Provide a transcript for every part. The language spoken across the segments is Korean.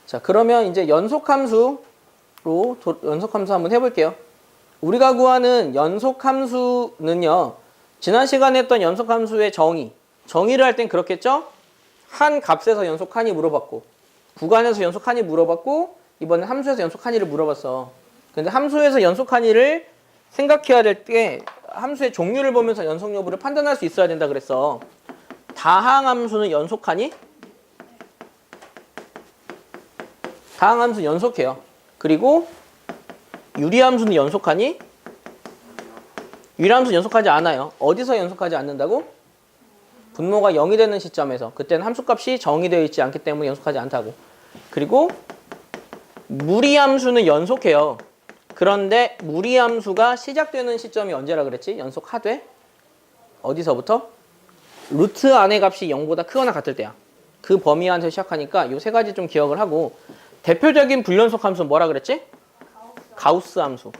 자, 그러면 이제 연속함수 한번 해볼게요. 우리가 구하는 연속함수는요, 지난 시간에 했던 연속함수의 정의를 할 땐 그렇겠죠? 한 값에서 연속하니 물어봤고, 구간에서 연속하니 물어봤고, 이번엔 함수에서 연속하니를 물어봤어. 근데 함수에서 연속하니를 생각해야 될 때 함수의 종류를 보면서 연속 여부를 판단할 수 있어야 된다 그랬어. 다항함수는 연속하니? 다항함수는 연속해요. 그리고 유리함수는 연속하니? 유리함수는 연속하지 않아요. 어디서 연속하지 않는다고? 분모가 0이 되는 시점에서. 그때는 함수값이 정의되어 있지 않기 때문에 연속하지 않다고. 그리고 무리함수는 연속해요. 그런데 무리함수가 시작되는 시점이 언제라 그랬지? 연속하되? 어디서부터? 루트 안의 값이 0보다 크거나 같을 때야. 그 범위 안에서 시작하니까 이 세 가지 좀 기억을 하고, 대표적인 불연속 함수는 뭐라 그랬지? 가우스 함수.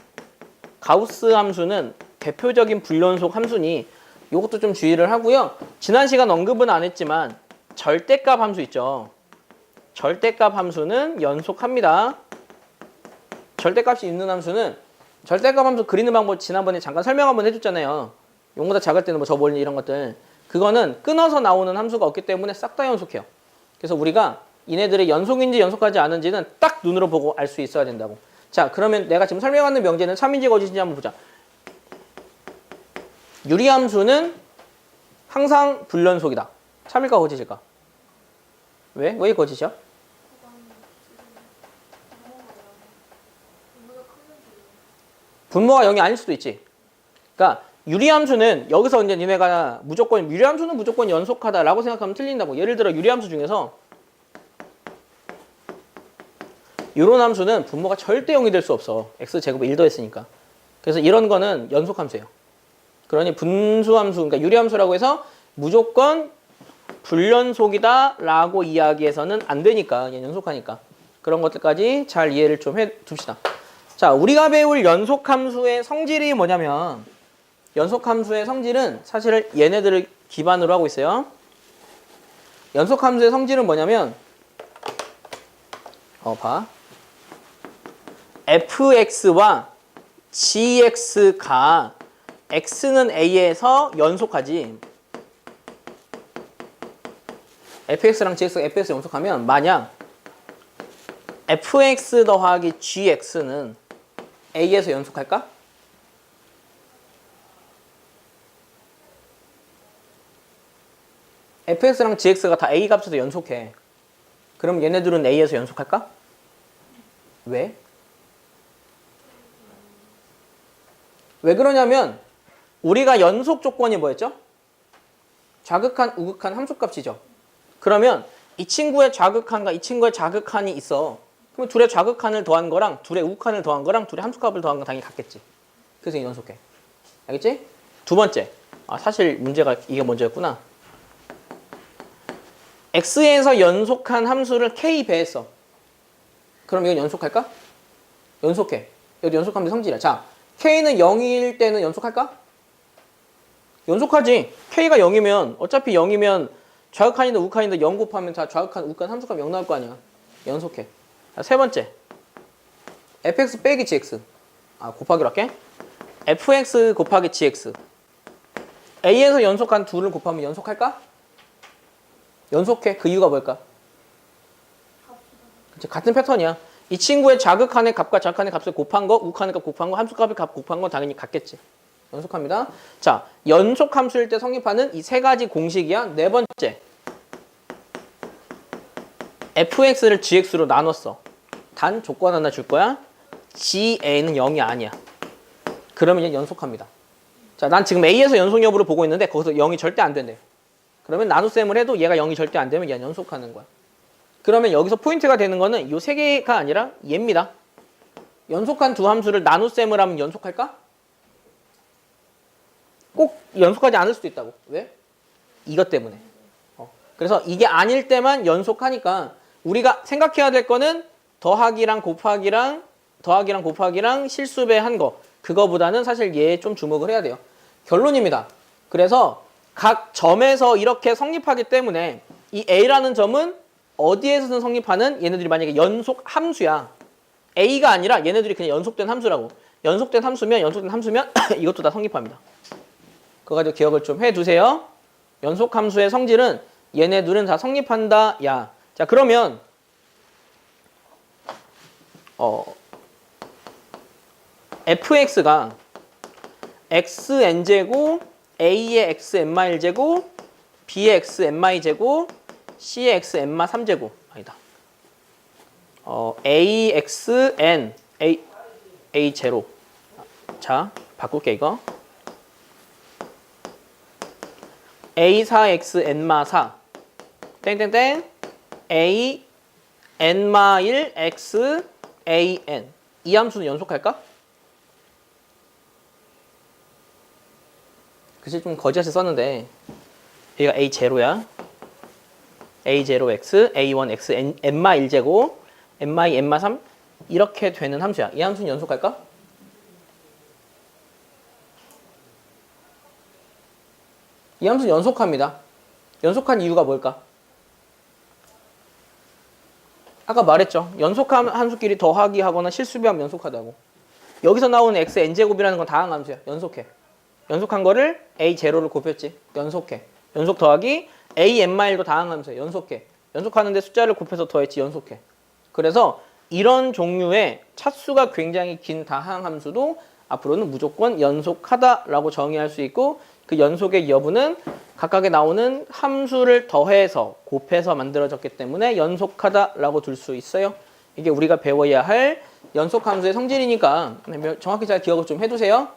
가우스 함수는 대표적인 불연속 함수니 이것도 좀 주의를 하고요. 지난 시간 언급은 안 했지만 절대값 함수 있죠. 절대값 함수는 연속합니다. 절대값이 있는 함수는, 절대값 함수 그리는 방법 지난번에 잠깐 설명 한번 해줬잖아요. 용보다 작을 때는 뭐 저 멀리 이런 것들. 그거는 끊어서 나오는 함수가 없기 때문에 싹 다 연속해요. 그래서 우리가 얘네들의 연속인지 연속하지 않은지는 딱 눈으로 보고 알 수 있어야 된다고. 자, 그러면 내가 지금 설명하는 명제는 참인지 거짓인지 한번 보자. 유리함수는 항상 불연속이다. 참일까 거짓일까? 왜? 왜 거짓이야? 분모가 0이 아닐 수도 있지. 그러니까 유리함수는 여기서 이제 니네가 무조건 유리함수는 무조건 연속하다라고 생각하면 틀린다고. 예를 들어 유리함수 중에서 이런 함수는 분모가 절대 0이 될 수 없어. x제곱에 1 더했으니까. 그래서 이런 거는 연속함수예요. 그러니 분수함수, 그러니까 유리함수라고 해서 무조건 불연속이다 라고 이야기해서는 안 되니까, 그냥 연속하니까. 그런 것들까지 잘 이해를 좀 해둡시다. 자, 우리가 배울 연속함수의 성질이 뭐냐면, 연속함수의 성질은 사실 얘네들을 기반으로 하고 있어요. 연속함수의 성질은 뭐냐면, 봐. fx와 gx가 x는 a에서 연속하지. fx랑 gx가 fx에 연속하면 만약 fx 더하기 gx는 a에서 연속할까? fx랑 gx가 다 a 값에서 연속해. 그럼 얘네들은 a에서 연속할까? 왜? 왜 그러냐면 우리가 연속 조건이 뭐였죠? 좌극한, 우극한 함수값이죠. 그러면 이 친구의 좌극한과 이 친구의 좌극한이 있어. 그럼 둘의 좌극한을 더한 거랑 둘의 우극한을 더한 거랑 둘의 함수값을 더한 건 당연히 같겠지. 그래서 연속해. 알겠지? 두 번째. 사실 문제가 이게 먼저였구나. x에서 연속한 함수를 k 배했어. 그럼 이건 연속할까? 연속해. 여기 연속함수 성질이야. 자, k는 0일 때는 연속할까? 연속하지. k가 0이면 어차피 0이면 좌극한이든 우극한이든 0 곱하면 다 좌극한, 우극한 함수값 0 나올 거 아니야. 연속해. 자, 세 번째. fx 빼기 gx. 곱하기로 할게. fx 곱하기 gx. a에서 연속한 둘을 곱하면 연속할까? 연속해. 그 이유가 뭘까? 그치, 같은 패턴이야. 이 친구의 좌극한의 값과 좌극한의 값을 곱한 거, 우극한의 값 곱한 거, 함수값의 값 곱한 건 당연히 같겠지. 연속합니다. 자, 연속 함수일 때 성립하는 이 세 가지 공식이야. 네 번째. fx를 gx로 나눴어. 단 조건 하나 줄 거야. ga는 0이 아니야. 그러면 얘는 연속합니다. 자, 난 지금 a에서 연속 여부를 보고 있는데 거기서 0이 절대 안 된대. 그러면 나눗셈을 해도 얘가 0이 절대 안 되면 얘는 연속하는 거야. 그러면 여기서 포인트가 되는 거는 이 세 개가 아니라 얘입니다. 연속한 두 함수를 나눗셈을 하면 연속할까? 꼭 연속하지 않을 수도 있다고. 왜? 이것 때문에. 그래서 이게 아닐 때만 연속하니까 우리가 생각해야 될 거는 더하기랑 곱하기랑 실수배한 거. 그거보다는 사실 얘에 좀 주목을 해야 돼요. 결론입니다. 그래서 각 점에서 이렇게 성립하기 때문에 이 A라는 점은 어디에서든 성립하는 얘네들이 만약에 연속 함수야. A가 아니라 얘네들이 그냥 연속된 함수라고. 연속된 함수면 이것도 다 성립합니다. 그거 가지고 기억을 좀 해두세요. 연속 함수의 성질은 얘네들은 다 성립한다. 야. 자, 그러면 fx가 xn제곱 a의 xn-1제곱 b의 xn-2제곱 c의 xn-3제곱 아니다. axn a0 자, 바꿀게 이거. a4xn-4 땡땡땡 a n-1 x an 이 함수는 연속할까? 그치 좀 거지같이 썼는데 여기가 a0야 a0x a1x n-1제곱 n-2 n-3 이렇게 되는 함수야. 이 함수는 연속할까? 이 함수는 연속합니다. 연속한 이유가 뭘까? 아까 말했죠. 연속한 함수끼리 더하기 하거나 실수비하면 연속하다고. 여기서 나오는 x n제곱이라는 건 다항 함수야. 연속해. 연속한 거를 a0를 곱했지. 연속해. 연속 더하기 a n-1도 다항 함수야. 연속해. 연속하는데 숫자를 곱해서 더했지. 연속해. 그래서 이런 종류의 차수가 굉장히 긴 다항 함수도 앞으로는 무조건 연속하다라고 정의할 수 있고 그 연속의 여부는 각각에 나오는 함수를 더해서 곱해서 만들어졌기 때문에 연속하다라고 둘 수 있어요. 이게 우리가 배워야 할 연속함수의 성질이니까 정확히 잘 기억을 좀 해두세요.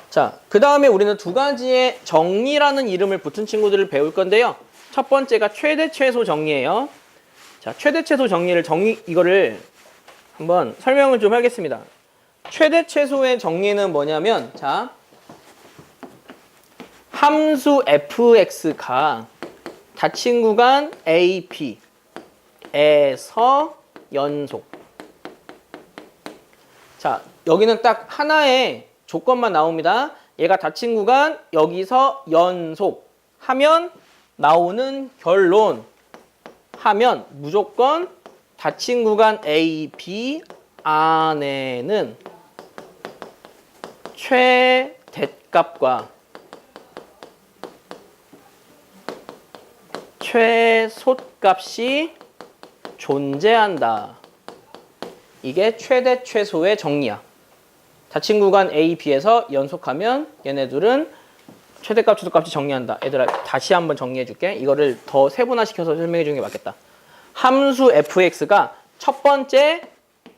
자, 그 다음에 우리는 두 가지의 정리라는 이름을 붙은 친구들을 배울 건데요. 첫 번째가 최대 최소 정리예요. 자, 최대 최소 정리를 이거를 한번 설명을 좀 하겠습니다. 최대 최소의 정리는 뭐냐면 자, 함수 fx가 닫힌 구간 ap에서 연속. 자, 여기는 딱 하나의 조건만 나옵니다. 얘가 닫힌 구간 여기서 연속 하면 나오는 결론 하면 무조건 닫힌 구간 A, B 안에는 최대값과 최소값이 존재한다. 이게 최대 최소의 정리야. 닫힌 구간 A, B에서 연속하면 얘네들은 최대값, 최소값이 정리한다. 얘들아 다시 한번 정리해 줄게. 이거를 더 세분화시켜서 설명해 주는 게 맞겠다. 함수 fx가 첫 번째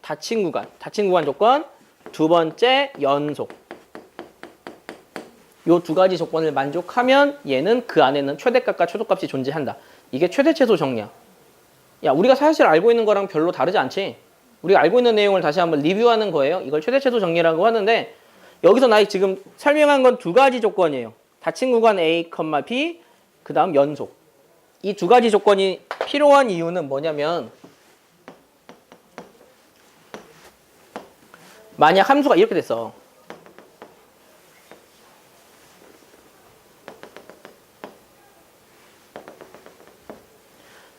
닫힌 구간 조건, 두 번째 연속. 요 두 가지 조건을 만족하면 얘는 그 안에는 최대값과 최소값이 존재한다. 이게 최대 최소 정리야. 야, 우리가 사실 알고 있는 거랑 별로 다르지 않지? 우리가 알고 있는 내용을 다시 한번 리뷰하는 거예요. 이걸 최대 최소 정리라고 하는데 여기서 나 지금 설명한 건 두 가지 조건이에요. 닫힌 구간 A, B, 그 다음 연속. 이 두 가지 조건이 필요한 이유는 뭐냐면 만약 함수가 이렇게 됐어.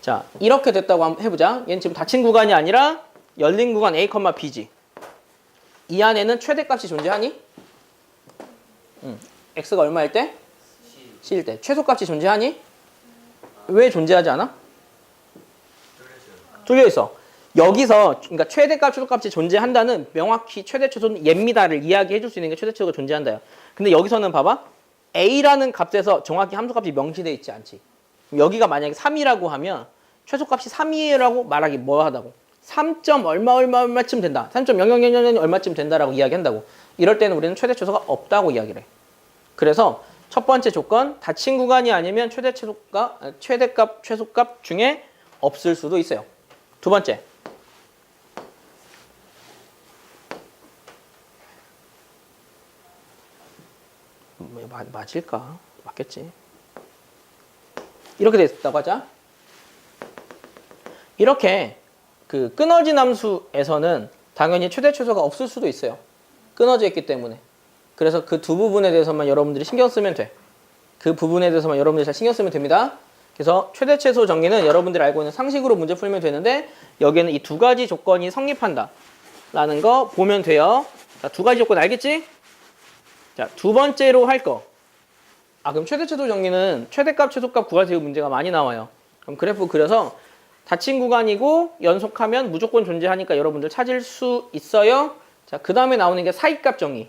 자, 이렇게 됐다고 한번 해보자. 얘는 지금 닫힌 구간이 아니라 열린 구간 A, B지. 이 안에는 최대값이 존재하니? x가 얼마일 때? c일 때. 최소값이 존재하니? 왜 존재하지 않아? 뚫려있어. 여기서 그러니까 최대값, 최소값이 존재한다는 명확히 최대, 최소는 얘입니다를 이야기해 줄 수 있는 게 최대, 최소가 존재한다요. 근데 여기서는 봐봐. a라는 값에서 정확히 함수값이 명시되어 있지 않지. 여기가 만약에 3이라고 하면 최소값이 3이라고 말하기 뭐하다고. 3점 얼마쯤 된다. 3.0000 얼마쯤 된다라고 이야기한다고. 이럴 때는 우리는 최대 최소가 없다고 이야기를 해. 그래서 첫 번째 조건, 닫힌 구간이 아니면 최대값, 최소값 중에 없을 수도 있어요. 두 번째. 맞을까? 맞겠지. 이렇게 됐다고 하자. 이렇게 그 끊어진 함수에서는 당연히 최대 최소가 없을 수도 있어요. 끊어져 있기 때문에. 그래서 그 두 부분에 대해서만 여러분들이 신경 쓰면 돼. 그 부분에 대해서만 여러분들이 잘 신경 쓰면 됩니다. 그래서 최대 최소 정의는 여러분들이 알고 있는 상식으로 문제 풀면 되는데 여기에는 이 두 가지 조건이 성립한다 라는 거 보면 돼요. 자, 두 가지 조건 알겠지? 자, 두 번째로 할 거. 그럼 최대 최소 정의는 최대값 최소값 구할 때 문제가 많이 나와요. 그럼 그래프 그려서 닫힌 구간이고 연속하면 무조건 존재하니까 여러분들 찾을 수 있어요. 자, 그 다음에 나오는 게 사이값 정의.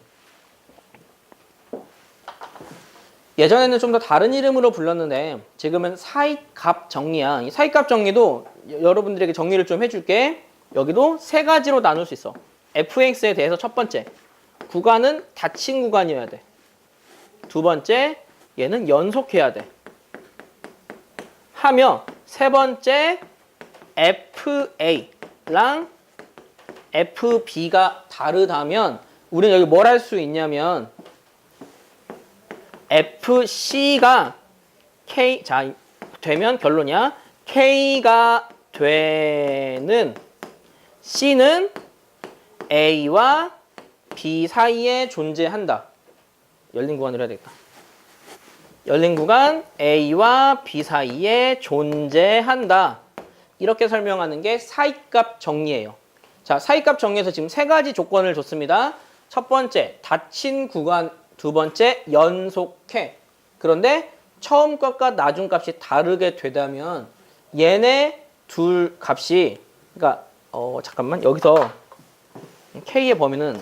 예전에는 좀 더 다른 이름으로 불렀는데 지금은 사이값 정리야. 이 사이값 정리도 여러분들에게 정리를 좀 해줄게. 여기도 세 가지로 나눌 수 있어. fx에 대해서 첫 번째, 구간은 닫힌 구간이어야 돼. 두 번째, 얘는 연속해야 돼. 하며 세 번째, fa랑 fb가 다르다면 우리는 여기 뭘 할 수 있냐면 fc가 k 자 되면 결론이야. k가 되는 c는 a와 b 사이에 존재한다. 열린 구간으로 해야 되겠다. 열린 구간 a와 b 사이에 존재한다. 이렇게 설명하는 게 사이값 정리예요. 자, 사이값 정리에서 지금 세 가지 조건을 줬습니다. 첫 번째, 닫힌 구간. 두 번째, 연속해. 그런데 처음 값과 나중 값이 다르게 되다면 얘네 둘 값이 그러니까 잠깐만 여기서 k의 범위는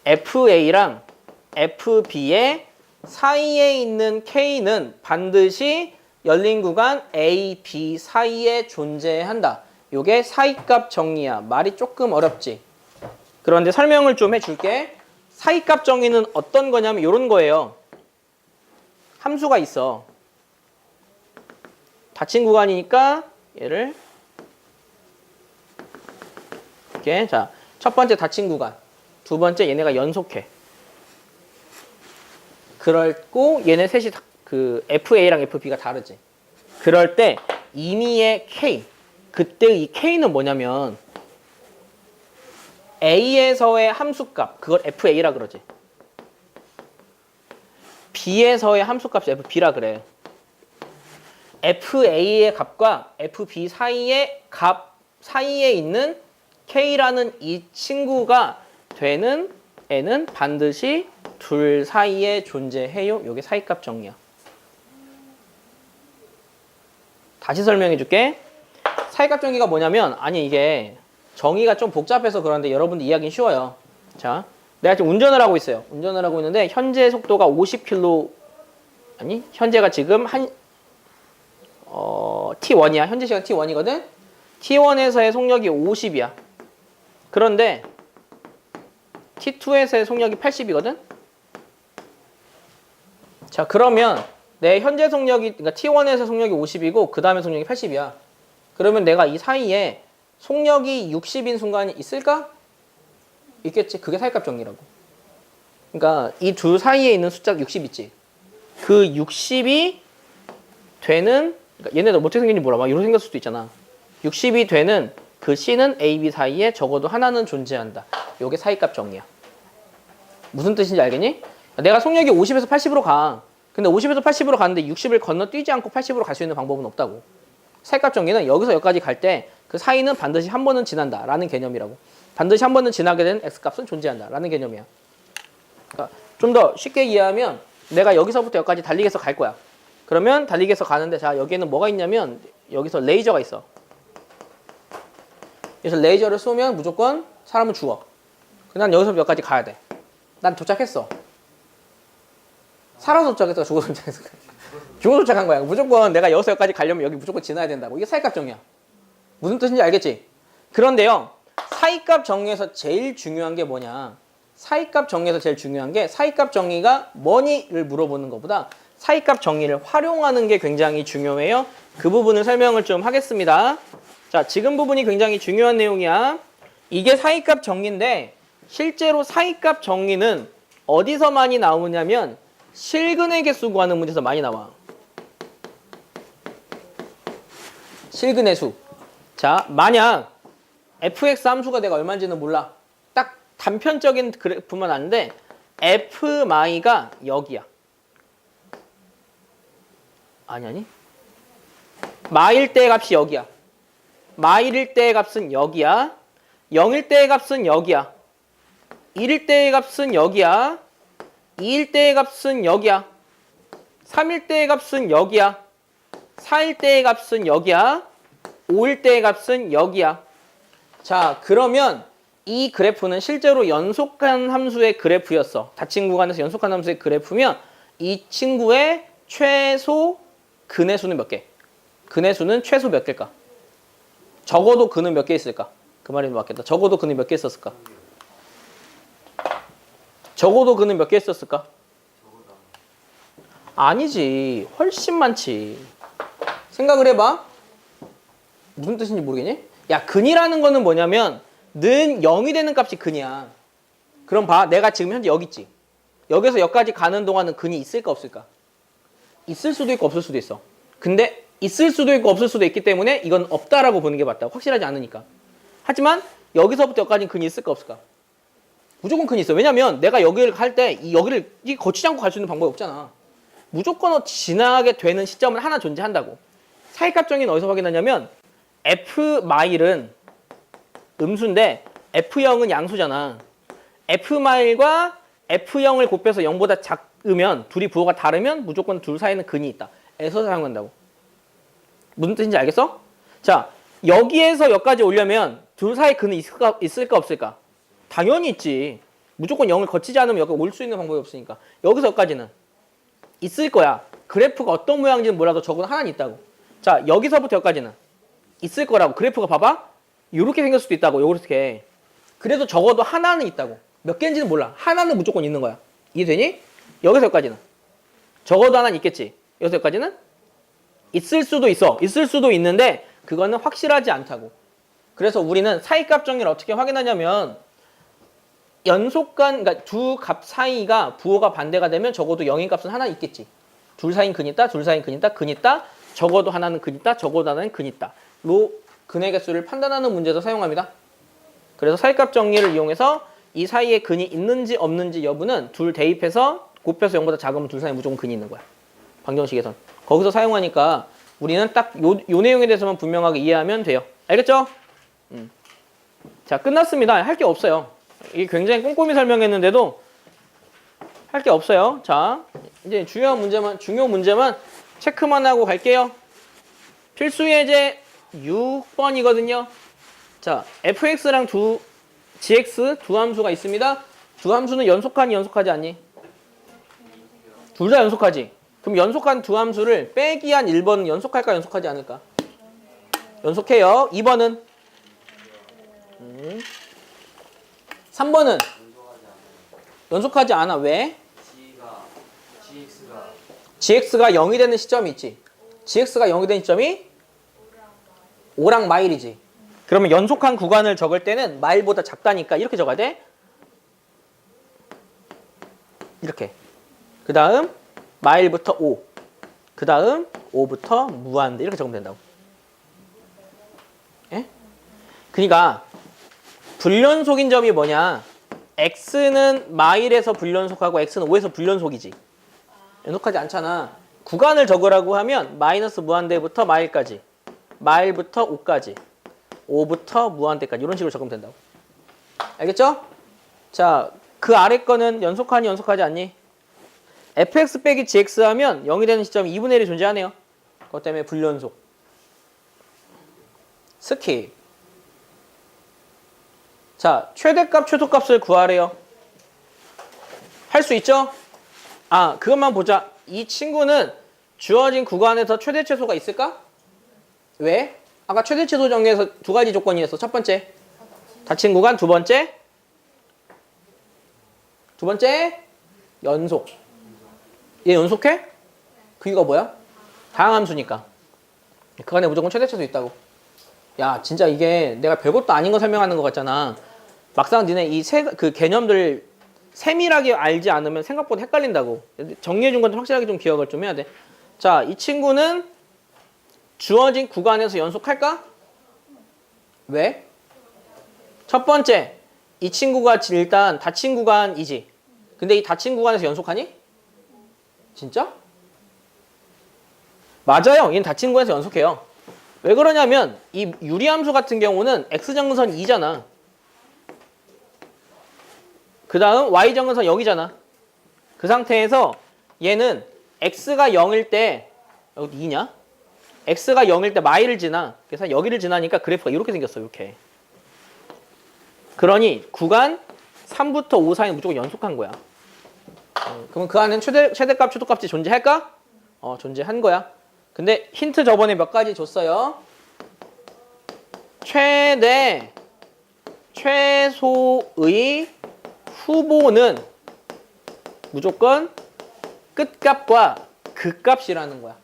fa랑 fb의 사이에 있는 k는 반드시 열린 구간 a, b 사이에 존재한다. 요게 사이값 정리야. 말이 조금 어렵지? 그런데 설명을 좀 해줄게. 사이값 정의는 어떤 거냐면 이런 거예요. 함수가 있어. 닫힌 구간이니까 얘를 이렇게 자, 첫 번째 닫힌 구간, 두 번째 얘네가 연속해. 그럴고 얘네 셋이 그 FA랑 FB가 다르지. 그럴 때 임의의 K, 그때 이 K는 뭐냐면 A에서의 함수값, 그걸 FA라 그러지. B에서의 함수값이 FB라 그래. FA의 값과 FB 사이의 값 사이에 있는 K라는 이 친구가 되는 애는 반드시 둘 사이에 존재해요. 이게 사이값 정리야. 다시 설명해 줄게. 사이값 정의가 뭐냐면 이게 정의가 좀 복잡해서 그런데 여러분들 이해하기는 쉬워요. 자, 내가 지금 운전을 하고 있어요. 운전을 하고 있는데 현재 속도가 50km 현재가 지금 T1이야. 현재 시간 T1이거든. T1에서의 속력이 50이야. 그런데 T2에서의 속력이 80이거든. 자, 그러면 내 현재 속력이 그러니까 T1에서 속력이 50이고 그 다음에 속력이 80이야. 그러면 내가 이 사이에 속력이 60인 순간이 있을까? 있겠지. 그게 사이값 정리라고. 그러니까 이 둘 사이에 있는 숫자가 60 있지. 그 60이 되는 그러니까 얘네들 어떻게 생긴지 몰라. 막 이렇게 생겼을 수도 있잖아. 60이 되는 그 C는 A, B 사이에 적어도 하나는 존재한다. 요게 사이값 정리야. 무슨 뜻인지 알겠니? 내가 속력이 50에서 80으로 가. 근데 50에서 80으로 가는데 60을 건너뛰지 않고 80으로 갈 수 있는 방법은 없다고. 사이값 정리는 여기서 여기까지 갈 때 그 사이는 반드시 한 번은 지난다 라는 개념이라고. 반드시 한 번은 지나게 된 X값은 존재한다 라는 개념이야. 그러니까 좀 더 쉽게 이해하면 내가 여기서부터 여기까지 달리기해서 갈 거야. 그러면 달리기해서 가는데 자 여기에는 뭐가 있냐면 여기서 레이저가 있어. 그래서 레이저를 쏘면 무조건 사람은 죽어. 난 여기서부터 여기까지 가야 돼. 난 도착했어. 살아서 도착했어. 죽어서 도착했어. 죽어서 도착한 거야. 무조건 내가 여기서 여기까지 가려면 여기 무조건 지나야 된다고. 이게 사이값 정의야. 무슨 뜻인지 알겠지? 그런데요. 사이값 정의에서 제일 중요한 게 뭐냐? 사이값 정의에서 제일 중요한 게 사이값 정의가 뭐니를 물어보는 것보다 사이값 정의를 활용하는 게 굉장히 중요해요. 그 부분을 설명을 좀 하겠습니다. 자, 지금 부분이 굉장히 중요한 내용이야. 이게 사이값 정의인데 실제로 사이값 정의는 어디서 많이 나오냐면 실근의 개수 구하는 문제에서 많이 나와. 실근의 수. 자, 만약 fx 함수가 내가 얼마인지는 몰라. 딱 단편적인 그래프만 아는데 fmy가 여기야. 아니. 마일 때의 값이 여기야. 마일일 때의 값은 여기야. 0일 때의 값은 여기야. 1일 때의 값은 여기야. 2일 때의 값은 여기야. 3일 때의 값은 여기야. 4일 때의 값은 여기야. 5일 때의 값은 여기야. 자, 그러면 이 그래프는 실제로 연속한 함수의 그래프였어. 닫힌 구간에서 연속한 함수의 그래프면 이 친구의 최소 근의 수는 몇 개? 근의 수는 최소 몇 개일까? 적어도 근은 몇 개 있을까? 그 말이 맞겠다. 적어도 근이 몇 개 있었을까? 적어도 근은 몇 개 있었을까? 아니지. 훨씬 많지. 생각을 해봐. 무슨 뜻인지 모르겠니? 야, 근이라는 거는 뭐냐면 는 0이 되는 값이 근이야. 그럼 봐. 내가 지금 현재 여기 있지. 여기서 여기까지 가는 동안은 근이 있을까 없을까? 있을 수도 있고 없을 수도 있어. 근데 있을 수도 있고 없을 수도 있기 때문에 이건 없다라고 보는 게 맞다. 확실하지 않으니까. 하지만 여기서부터 여기까지는 근이 있을까 없을까? 무조건 근이 있어. 왜냐면 내가 여기를 갈 때 여기를 거치지 않고 갈 수 있는 방법이 없잖아. 무조건 지나게 되는 시점은 하나 존재한다고. 사이값 정의는 어디서 확인하냐면 F 마일은 음수인데 F0은 양수잖아. F 마일과 F0을 곱해서 0보다 작으면 둘이 부호가 다르면 무조건 둘 사이에는 근이 있다. 에서 사용한다고. 무슨 뜻인지 알겠어? 자, 여기에서 여기까지 오려면 둘 사이에 근이 있을까 없을까? 당연히 있지. 무조건 0을 거치지 않으면 여기 올 수 있는 방법이 없으니까. 여기서 여기까지는 있을 거야. 그래프가 어떤 모양인지는 몰라도 적어도 하나는 있다고. 자, 여기서부터 여기까지는 있을 거라고. 그래프가 봐봐. 이렇게 생길 수도 있다고. 요렇게. 그래도 적어도 하나는 있다고. 몇 개인지는 몰라. 하나는 무조건 있는 거야. 이해되니? 여기서 여기까지는. 적어도 하나는 있겠지. 여기서 여기까지는 있을 수도 있어. 있을 수도 있는데 그거는 확실하지 않다고. 그래서 우리는 사이값 정의를 어떻게 확인하냐면 연속간, 그러니까 두 값 사이가 부호가 반대가 되면 적어도 0인 값은 하나 있겠지. 둘 사이는 근 있다, 둘 사이는 근 있다, 근 있다. 적어도 하나는 근 있다, 적어도 하나는 근 있다. 로 근의 개수를 판단하는 문제에서 사용합니다. 그래서 사이값 정리를 이용해서 이 사이에 근이 있는지 없는지 여부는 둘 대입해서 곱해서 0보다 작으면 둘 사이에 무조건 근이 있는 거야. 방정식에선. 거기서 사용하니까 우리는 딱 요 내용에 대해서만 분명하게 이해하면 돼요. 알겠죠? 자, 끝났습니다. 할 게 없어요. 이게 굉장히 꼼꼼히 설명했는데도 할 게 없어요. 자, 이제 중요 문제만 체크만 하고 갈게요. 필수 예제 6번이거든요. 자, fx랑 gx 두 함수가 있습니다. 두 함수는 연속하니 연속하지 않니? 둘 다 연속하지. 그럼 연속한 두 함수를 빼기 한 1번은 연속할까 연속하지 않을까? 연속해요. 2번은 3번은 연속하지 않아. 왜? gx가 0이 되는 시점이 있지. gx가 0이 되는 시점이 5랑 마일이지. 그러면 연속한 구간을 적을 때는 마일보다 작다니까 이렇게 적어야 돼. 이렇게. 그 다음 마일부터 5. 그 다음 5부터 무한대 이렇게 적으면 된다고. 예? 그러니까 불연속인 점이 뭐냐? x는 마일에서 불연속하고 x는 5에서 불연속이지. 연속하지 않잖아. 구간을 적으라고 하면 마이너스 무한대부터 마일까지, 마일부터 5까지, 5부터 무한대까지 이런 식으로 적으면 된다고. 알겠죠? 자, 그 아래 거는 연속하니 연속하지 않니? fx 빼기 gx 하면 0이 되는 시점이 2분의 1이 존재하네요. 그것 때문에 불연속. 스킵. 자, 최대값, 최소값을 구하래요. 할 수 있죠? 아, 그것만 보자. 이 친구는 주어진 구간에서 최대 최소가 있을까? 왜? 아까 최대 최소 정리에서 두 가지 조건이었어. 첫 번째, 닫힌 구간. 두 번째, 연속. 얘 연속해? 그 이유가 뭐야? 다항함수니까. 그 안에 무조건 최대 최소 있다고. 야, 진짜 이게 내가 별것도 아닌 거 설명하는 것 같잖아. 막상 니네 그 개념들 세밀하게 알지 않으면 생각보다 헷갈린다고. 정리해준 건 확실하게 좀 기억을 좀 해야 돼. 자, 이 친구는 주어진 구간에서 연속할까? 왜? 첫 번째, 이 친구가 일단 닫힌 구간이지. 근데 이 닫힌 구간에서 연속하니? 진짜? 맞아요. 얘는 닫힌 구에서 연속해요. 왜 그러냐면 이 유리함수 같은 경우는 x정근선 2잖아. 그 다음 y정근선 여기잖아. 그 상태에서 얘는 x가 0일 때 여기 2냐? x가 0일 때 마일을 지나. 그래서 여기를 지나니까 그래프가 이렇게 생겼어. 이렇게. 그러니 구간 3부터 5 사이는 무조건 연속한 거야. 그러면 그 안에는 최대값, 최소값이 존재할까? 존재한 거야. 근데 힌트 저번에 몇 가지 줬어요. 최대, 최소의 후보는 무조건 끝값과 극값이라는 거야.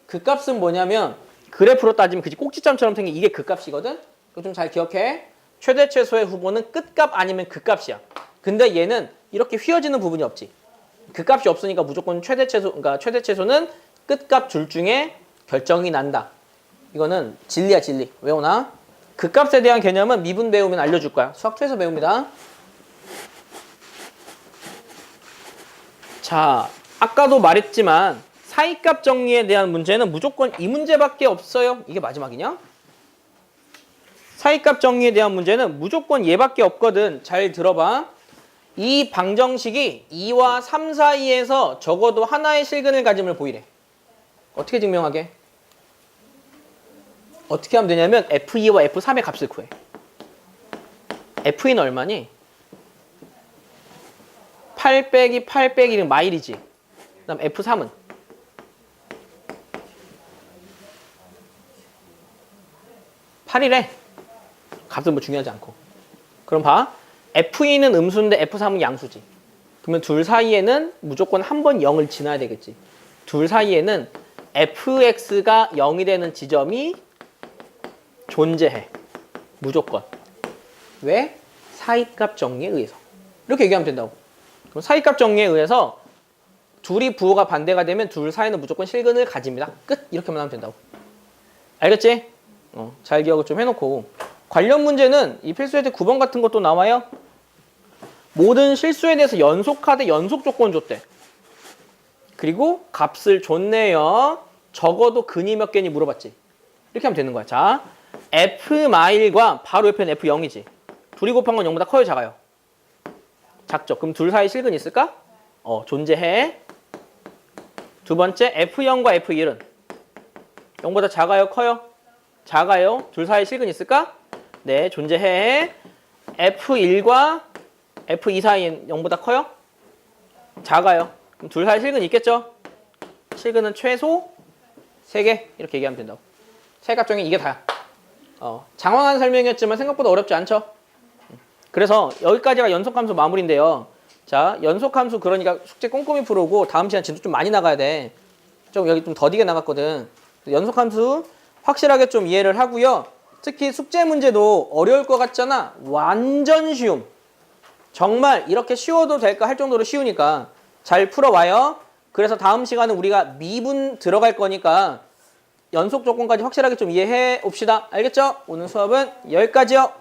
극값은 뭐냐면 그래프로 따지면 그지 꼭지점처럼 생긴 이게 극값이거든. 그거 좀 잘 기억해. 최대 최소의 후보는 끝값 아니면 극값이야. 근데 얘는 이렇게 휘어지는 부분이 없지. 극값이 없으니까 무조건 최대 최소, 그러니까 최대 최소는 끝값 둘 중에 결정이 난다. 이거는 진리야, 진리. 외우나? 극값에 대한 개념은 미분 배우면 알려줄 거야. 수학 최소 배웁니다. 자, 아까도 말했지만 사이값 정리에 대한 문제는 무조건 이 문제밖에 없어요. 이게 마지막이냐? 사이값 정리에 대한 문제는 무조건 얘밖에 없거든. 잘 들어봐. 이 방정식이 2와 3 사이에서 적어도 하나의 실근을 가짐을 보이래. 어떻게 증명하게? 어떻게 하면 되냐면 F2와 F3의 값을 구해. F2는 얼마니? 8 빼기 8 빼기 1은 마일이지. 그 다음 F3은? (8이래) 값은 뭐 중요하지 않고. 그럼 봐. F2는 음수인데 F3은 양수지. 그러면 둘 사이에는 무조건 한 번 0을 지나야 되겠지. 둘 사이에는 fx가 0이 되는 지점이 존재해. 무조건. 왜? 사이값 정리에 의해서. 이렇게 얘기하면 된다고. 그럼 사이값 정리에 의해서 둘이 부호가 반대가 되면 둘 사이는 무조건 실근을 가집니다. 끝! 이렇게만 하면 된다고. 알겠지? 잘 기억을 좀 해놓고. 관련 문제는 이 필수예제 9번 같은 것도 나와요. 모든 실수에 대해서 연속하되 연속 조건 줬대. 그리고 값을 줬네요. 적어도 근이 몇 개니 물어봤지. 이렇게 하면 되는 거야. 자, F-과 바로 옆에는 F0이지. 둘이 곱한 건 0보다 커요, 작아요? 작죠. 그럼 둘 사이 실근이 있을까? 존재해. 두 번째, F0과 F1은 0보다 작아요, 커요? 작아요. 둘 사이 실근이 있을까? 네, 존재해. F1과 F2 사이는 0보다 커요? 작아요. 그럼 둘 사이 실근이 있겠죠? 실근은 최소 3개. 이렇게 얘기하면 된다고. 사이값정리 이게 다야. 장황한 설명이었지만 생각보다 어렵지 않죠? 그래서 여기까지가 연속함수 마무리인데요. 자, 연속함수 그러니까 숙제 꼼꼼히 풀고 다음 시간 진도 좀 많이 나가야 돼. 좀 여기 좀 더디게 나갔거든. 연속함수 확실하게 좀 이해를 하고요. 특히 숙제 문제도 어려울 것 같잖아. 완전 쉬움. 정말 이렇게 쉬워도 될까 할 정도로 쉬우니까 잘 풀어와요. 그래서 다음 시간은 우리가 미분 들어갈 거니까 연속 조건까지 확실하게 좀 이해해 옵시다. 알겠죠? 오늘 수업은 여기까지요.